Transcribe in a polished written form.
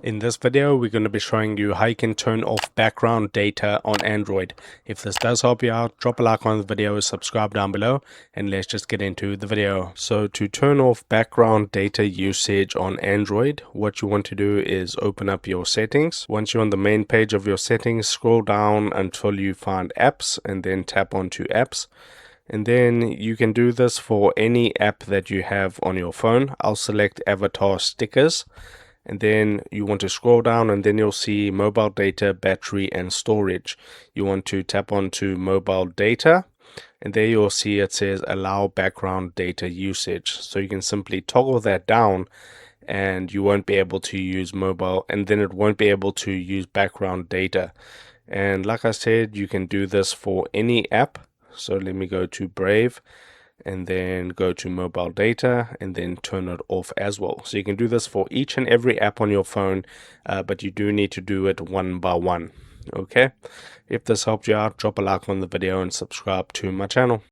In this video, we're going to be showing you how you can turn off background data on Android. If this does help you out, drop a like on the video, subscribe down below, and let's just get into the video. So to turn off background data usage on Android, what you want to do is open up your settings. Once you're on the main page of your settings, scroll down until you find apps and then tap onto apps. And then you can do this for any app that you have on your phone. I'll select avatar stickers. And then you want to scroll down and then you'll see mobile data, battery and storage. You want to tap onto mobile data and there you'll see it says allow background data usage. So you can simply toggle that down and you won't be able to use mobile, and then it won't be able to use background data. And like I said, you can do this for any app. So let me go to Brave and then go to mobile data and then turn it off as well. So you can do this for each and every app on your phone, but you do need to do it one by one. Okay, if this helped you out, drop a like on the video and subscribe to my channel.